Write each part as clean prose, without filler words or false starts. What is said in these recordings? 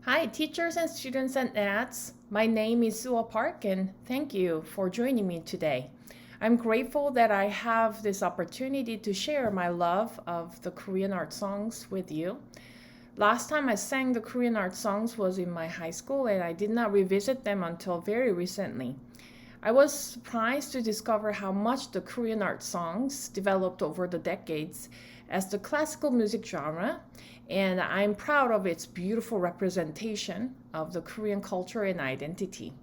Hi, teachers and students at NATS. My name is Sooah Park, and thank you for joining me today. I'm grateful that I have this opportunity to share my love of the Korean art songs with you. Last time I sang the Korean art songs was in my high school, and I did not revisit them until very recently. I was surprised to discover how much the Korean art songs developed over the decades as the classical music genre, and I'm proud of its beautiful representation of the Korean culture and identity.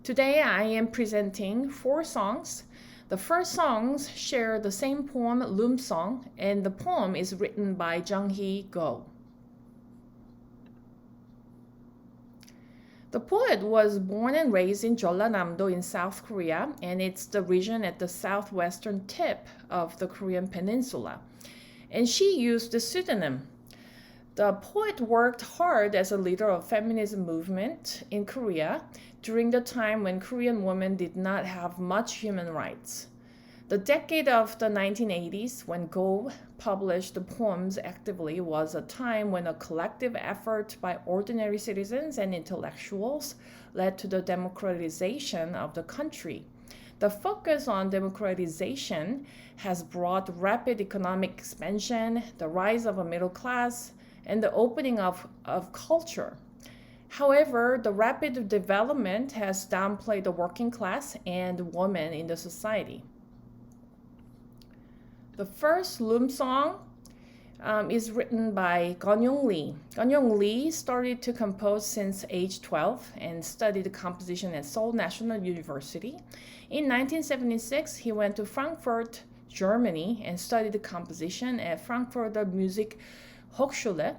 Today I am presenting four songs. The first songs share the same poem, Loom Song, and the poem is written by Namhee Lim. The poet was born and raised in Jeollanam-do in South Korea, and it's the region at the southwestern tip of the Korean peninsula. And she used the pseudonym. The poet worked hard as a leader of feminism movement in Korea during the time when Korean women did not have much human rights. The decade of the 1980s, when Go published the poems actively, was a time when a collective effort by ordinary citizens and intellectuals led to the democratization of the country. The focus on democratization has brought rapid economic expansion, the rise of a middle class, and the opening of culture. However, the rapid development has downplayed the working class and women in the society. The first Loom song is written by Youngjo Lee. Youngjo Lee started to compose since age 12 and studied composition at Seoul National University. In 1976, he went to Frankfurt, Germany, and studied composition at Frankfurter Musik Hochschule.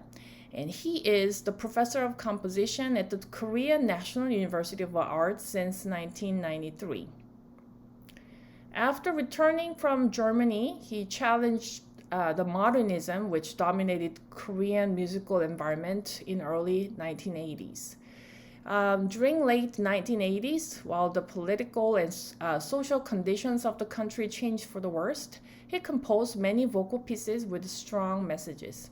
And he is the professor of composition at the Korean National University of Arts since 1993. After returning from Germany, he challenged the modernism which dominated Korean musical environment in early 1980s. During late 1980s, while the political and social conditions of the country changed for the worst, he composed many vocal pieces with strong messages.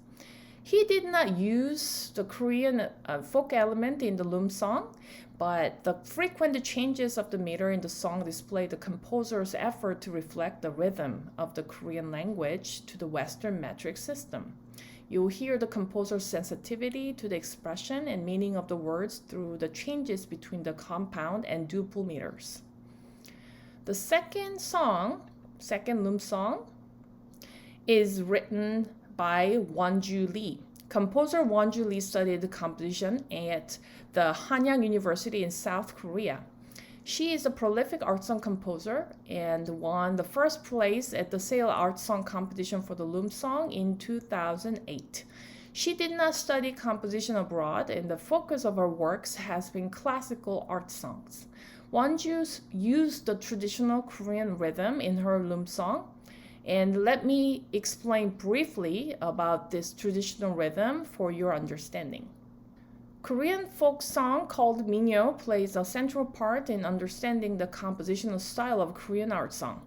He did not use the Korean folk element in the Loom song, but the frequent changes of the meter in the song display the composer's effort to reflect the rhythm of the Korean language to the Western metric system. You'll hear the composer's sensitivity to the expression and meaning of the words through the changes between the compound and duple meters. The second Loom song, is written by Wonju Lee. Composer Wonju Lee studied composition at the Hanyang University in South Korea. She is a prolific art song composer and won the first place at the Seoul Art Song Competition for the Loom song in 2008. She did not study composition abroad, and the focus of her works has been classical art songs. Wonju used the traditional Korean rhythm in her Loom song. And let me explain briefly about this traditional rhythm for your understanding. Korean folk song called minyo plays a central part in understanding the compositional style of Korean art song.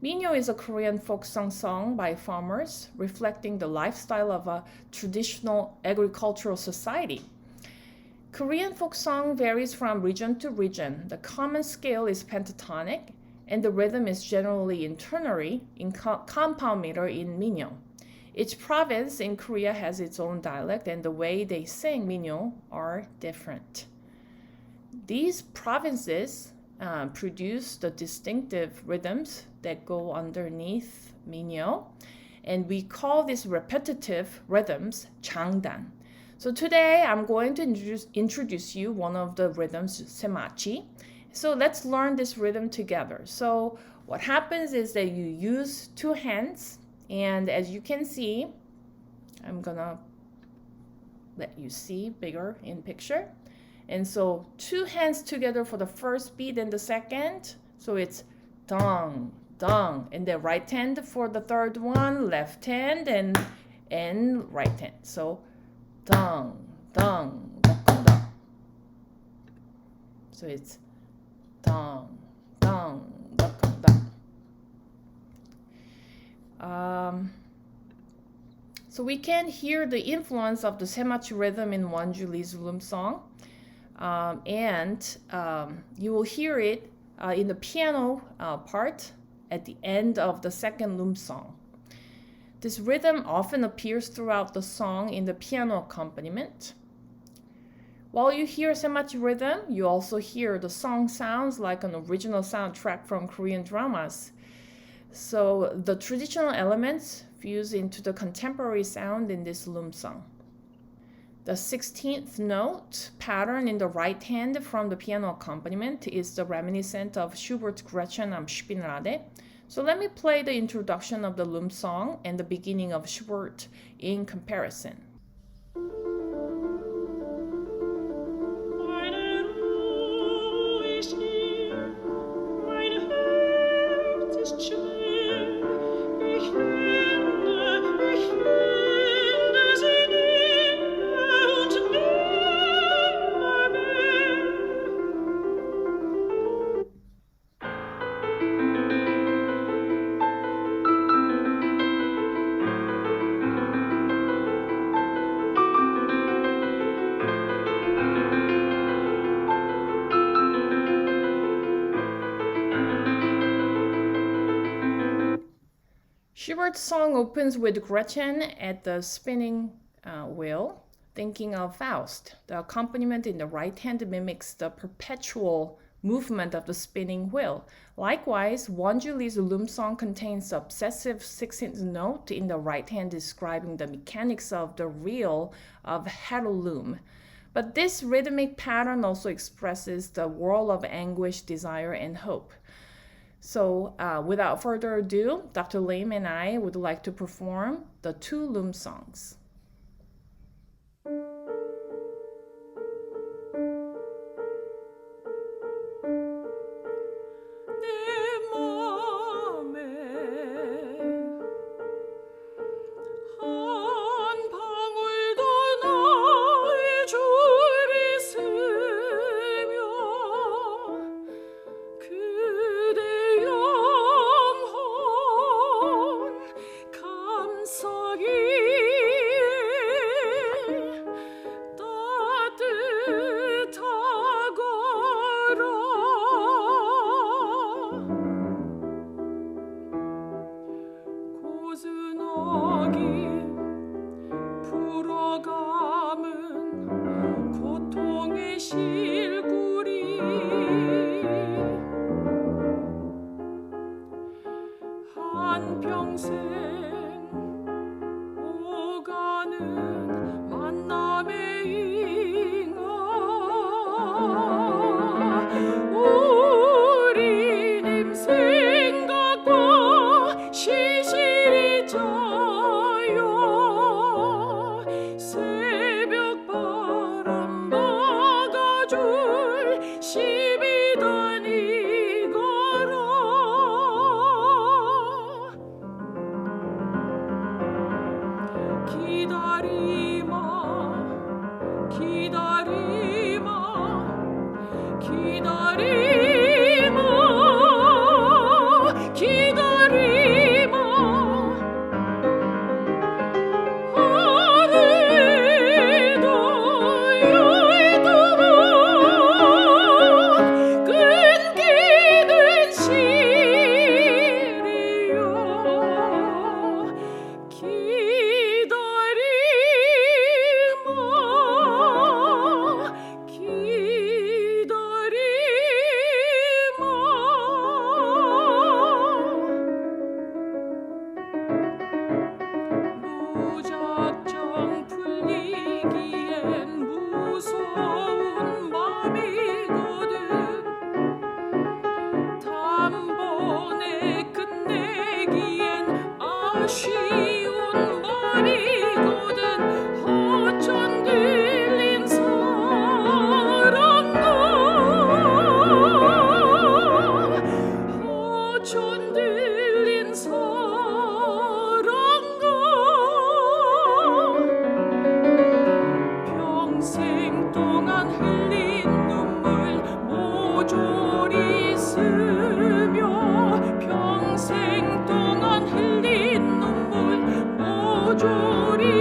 Minyo is a Korean folk song by farmers, reflecting the lifestyle of a traditional agricultural society. Korean folk song varies from region to region. The common scale is pentatonic, and the rhythm is generally in ternary, in compound meter in minyo. Each province in Korea has its own dialect, and the way they sing minyo are different. These provinces produce the distinctive rhythms that go underneath minyo, and we call these repetitive rhythms 장단. So today I'm going to introduce you one of the rhythms, semachi. So let's learn this rhythm together. So what happens is that you use two hands, and as you can see, I'm gonna let you see bigger in picture. And so two hands together for the first beat and the second. So it's dong, dong, and the right hand for the third one, left hand and right hand. So dong, dong, dong, dong. So it's dong, dong, dong, dong. So we can hear the influence of the Semachi rhythm in Wonju Lee's Loom song. You will hear it in the piano part at the end of the second Loom song. This rhythm often appears throughout the song in the piano accompaniment. While you hear Semachi rhythm, you also hear the song sounds like an original soundtrack from Korean dramas. So the traditional elements fuse into the contemporary sound in this Loom song. The 16th note pattern in the right hand from the piano accompaniment is the reminiscent of Schubert's Gretchen am Spinnrade. So let me play the introduction of the Loom song and the beginning of Schubert in comparison. Schubert's song opens with Gretchen at the spinning wheel, thinking of Faust. The accompaniment in the right hand mimics the perpetual movement of the spinning wheel. Likewise, Wonju Lee's Loom song contains the obsessive 16th note in the right hand describing the mechanics of the reel of Hero Loom. But this rhythmic pattern also expresses the world of anguish, desire, and hope. So without further ado, Dr. Lim and I would like to perform the two Loom songs. 평생 동안 흘린 눈물 모조리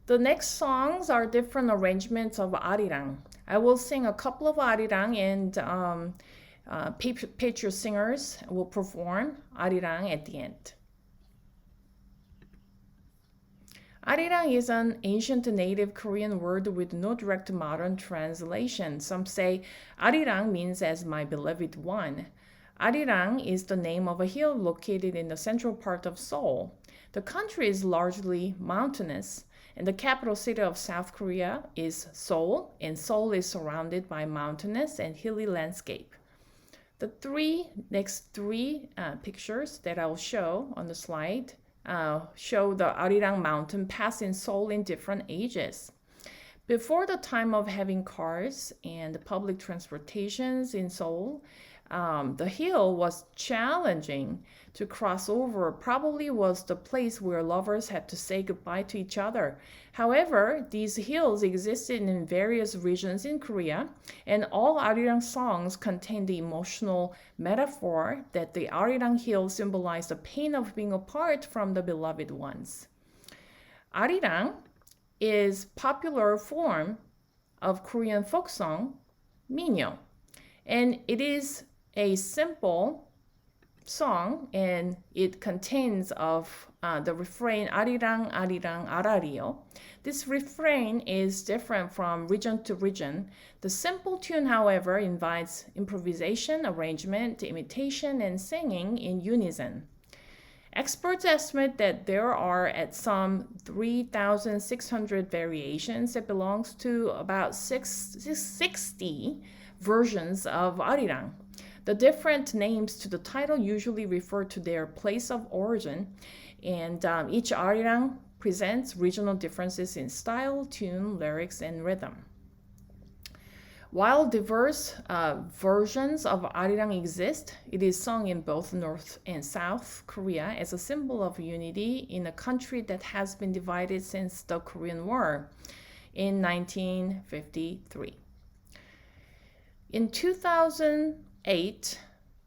The next songs are different arrangements of Arirang. I will sing a couple of Arirang, and Patriot singers will perform Arirang at the end. Arirang is an ancient native Korean word with no direct modern translation. Some say Arirang means as my beloved one. Arirang is the name of a hill located in the central part of Seoul. The country is largely mountainous, and the capital city of South Korea is Seoul, and Seoul is surrounded by mountainous and hilly landscape. The next three pictures that I'll show on the slide show the Arirang mountain pass in Seoul in different ages. Before the time of having cars and public transportations in Seoul, the hill was challenging to cross over, probably was the place where lovers had to say goodbye to each other. However, these hills existed in various regions in Korea, and all Arirang songs contain the emotional metaphor that the Arirang hill symbolized the pain of being apart from the beloved ones. Arirang is popular form of Korean folk song, 민요, and it is a simple song, and it contains of the refrain Arirang Arirang Arario. This refrain is different from region to region. The simple tune, however, invites improvisation, arrangement, imitation, and singing in unison. Experts estimate that there are at some 3,600 variations that belongs to about 60 versions of Arirang. The different names to the title usually refer to their place of origin, and each Arirang presents regional differences in style, tune, lyrics, and rhythm. While diverse versions of Arirang exist, it is sung in both North and South Korea as a symbol of unity in a country that has been divided since the Korean War in 1953. In 2008,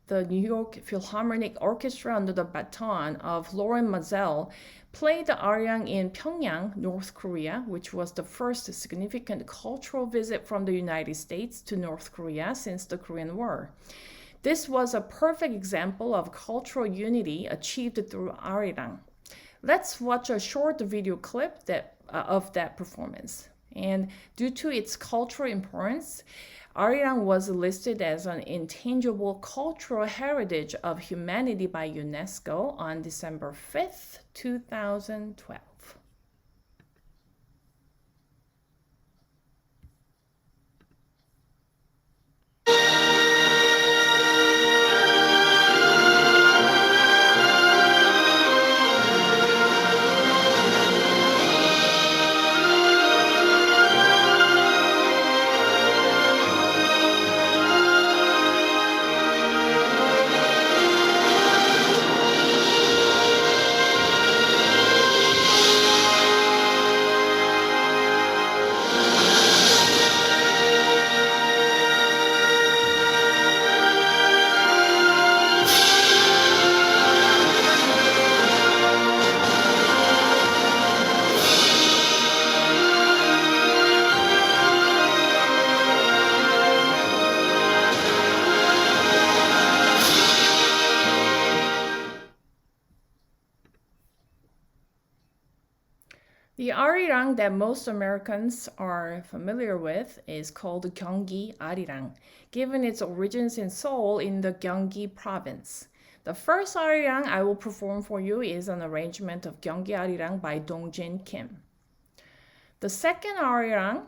the New York Philharmonic Orchestra under the baton of Lauren Mazel played the Arirang in Pyongyang, North Korea, which was the first significant cultural visit from the United States to North Korea since the Korean War. This was a perfect example of cultural unity achieved through Arirang. Let's watch a short video clip of that performance. And due to its cultural importance, Arirang was listed as an intangible cultural heritage of humanity by UNESCO on December 5th, 2012. The Arirang that most Americans are familiar with is called Gyeonggi Arirang, given its origins in Seoul in the Gyeonggi province. The first Arirang I will perform for you is an arrangement of Gyeonggi Arirang by Dongjin Kim. The second Arirang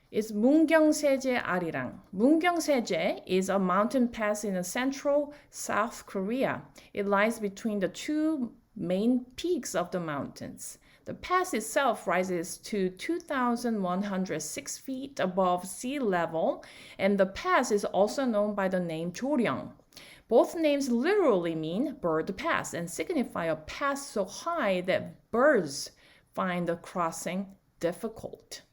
is Mungyeongsaejae Arirang. Mungyeongsaejae is a mountain pass in central South Korea. It lies between the two main peaks of the mountains. The pass itself rises to 2,106 feet above sea level, and the pass is also known by the name Joryong. Both names literally mean bird pass and signify a pass so high that birds find the crossing difficult.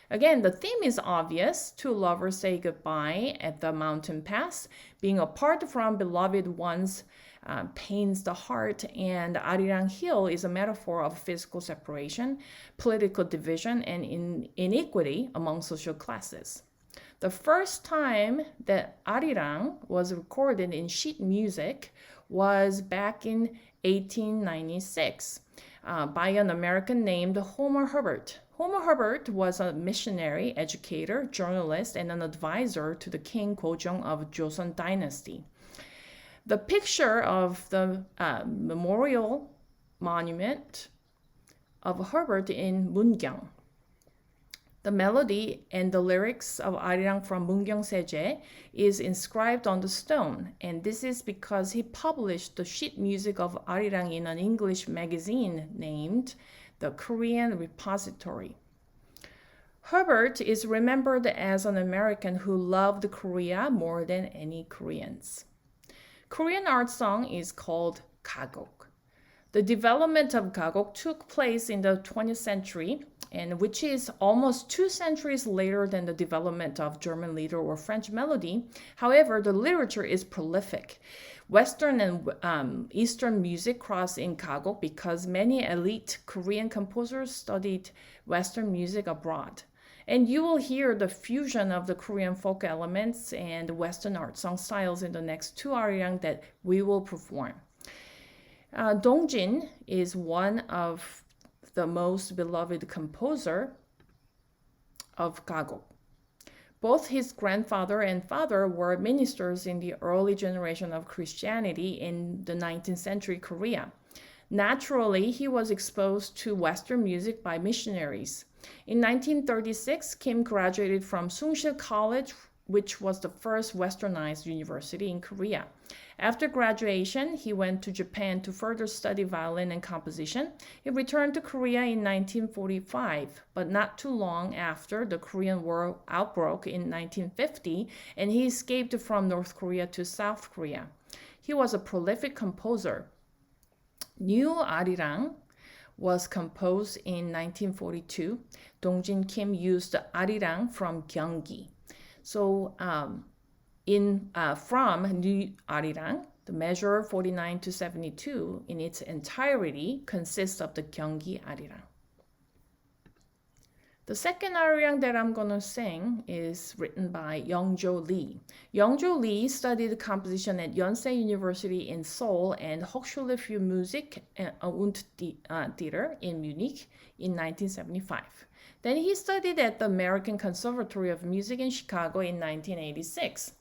Again, the theme is obvious. Two lovers say goodbye at the mountain pass. Being apart from beloved ones pains the heart, and Arirang Hill is a metaphor of physical separation, political division, and inequity among social classes. The first time that Arirang was recorded in sheet music was back in 1896 by an American named Homer Herbert. Homer Herbert was a missionary, educator, journalist, and an advisor to the King Gojong of Joseon Dynasty. The picture of the memorial monument of Herbert in Mungyeong. The melody and the lyrics of Arirang from Mungyeongsaejae is inscribed on the stone, and this is because he published the sheet music of Arirang in an English magazine named the Korean Repository. Herbert is remembered as an American who loved Korea more than any Koreans. Korean art song is called Gagok. The development of Gagok took place in the 20th century, and which is almost 2 centuries later than the development of German lieder or French melody. However, the literature is prolific. Western and Eastern music cross in Gagok because many elite Korean composers studied Western music abroad. And you will hear the fusion of the Korean folk elements and Western art song styles in the next 2 Arirang that we will perform. Dongjin is one of the most beloved composer of Gagok. Both his grandfather and father were ministers in the early generation of Christianity in the 19th century Korea. Naturally, he was exposed to Western music by missionaries. In 1936, Kim graduated from Sungsil College, which was the first westernized university in Korea. After graduation, he went to Japan to further study violin and composition. He returned to Korea in 1945, but not too long after the Korean War outbroke in 1950, and he escaped from North Korea to South Korea. He was a prolific composer. New Arirang was composed in 1942. Dongjin Kim used Arirang from Gyeonggi. So from New Arirang, the measure 49 to 72 in its entirety consists of the Gyeonggi Arirang. The second Arirang that I'm going to sing is written by Youngjo Lee. Youngjo Lee studied composition at Yonsei University in Seoul and Hochschule für Musik und Theater in Munich in 1975. Then he studied at the American Conservatory of Music in Chicago in 1986.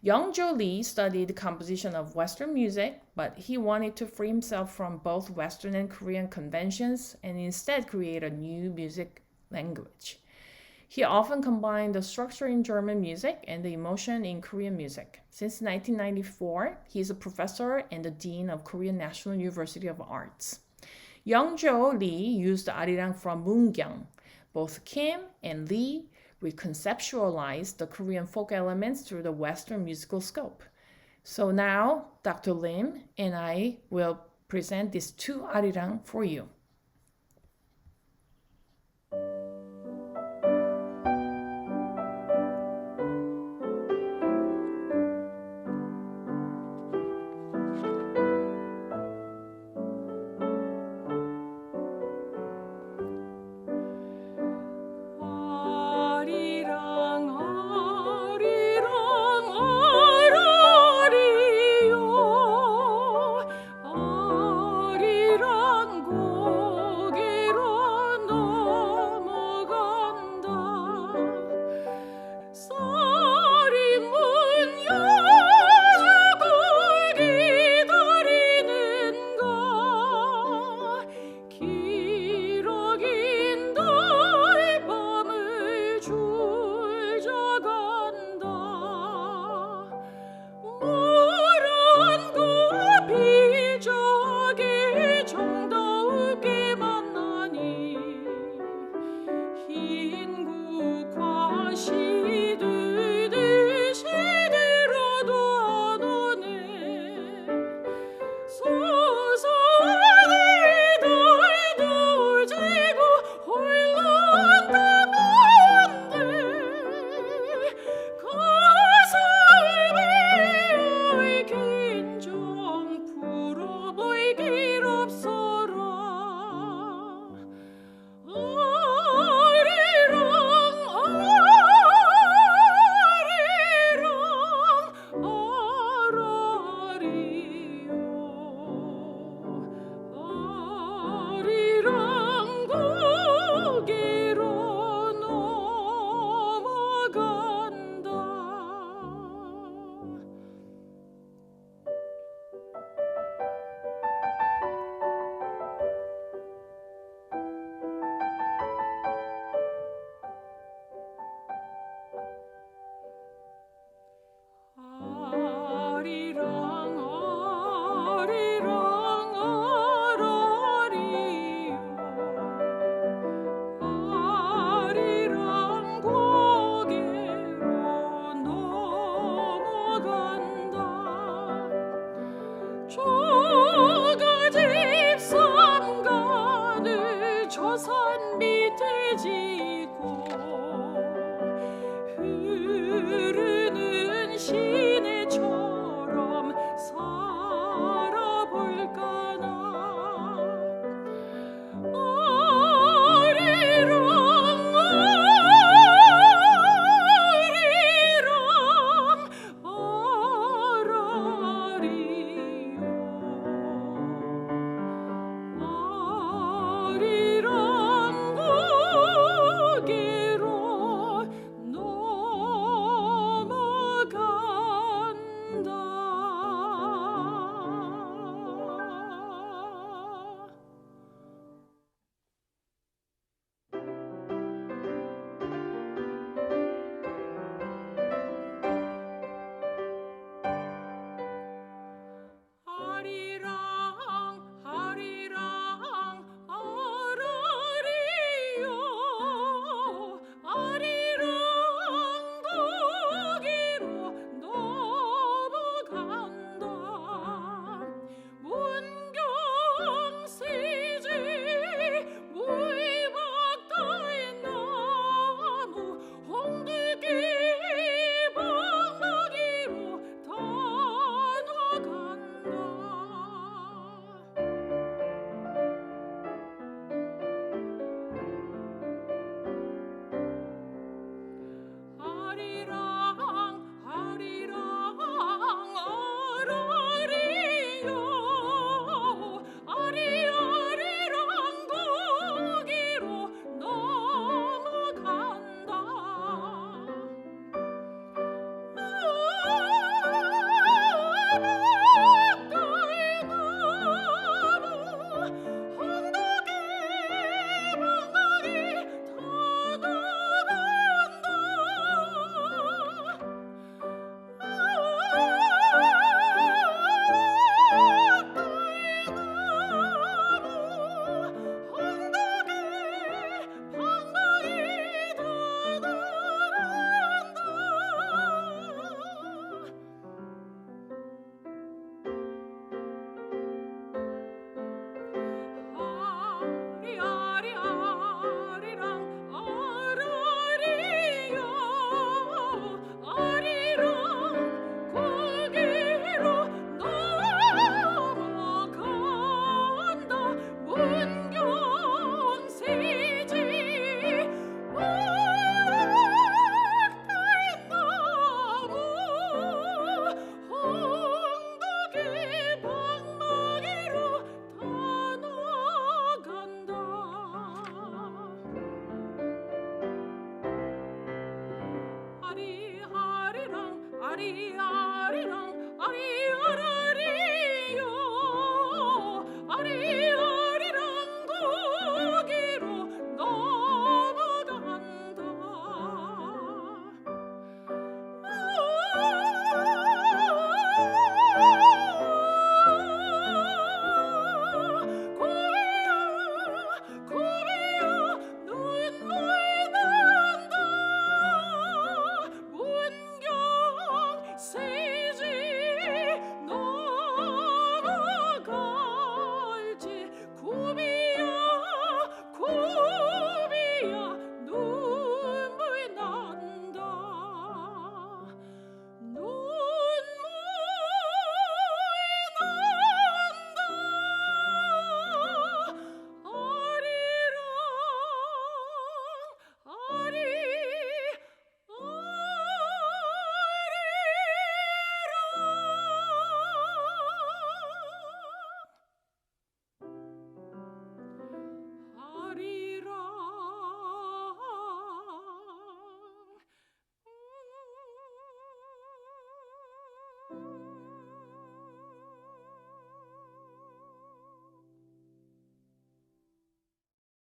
Youngjo Lee studied composition of Western music, but he wanted to free himself from both Western and Korean conventions and instead create a new music language. He often combined the structure in German music and the emotion in Korean music. Since 1994, he is a professor and the dean of Korean National University of Arts. Youngjo Lee used Arirang from Mungyeong. Both Kim and Lee reconceptualized the Korean folk elements through the Western musical scope. So now, Dr. Lim and I will present these two Arirang for you.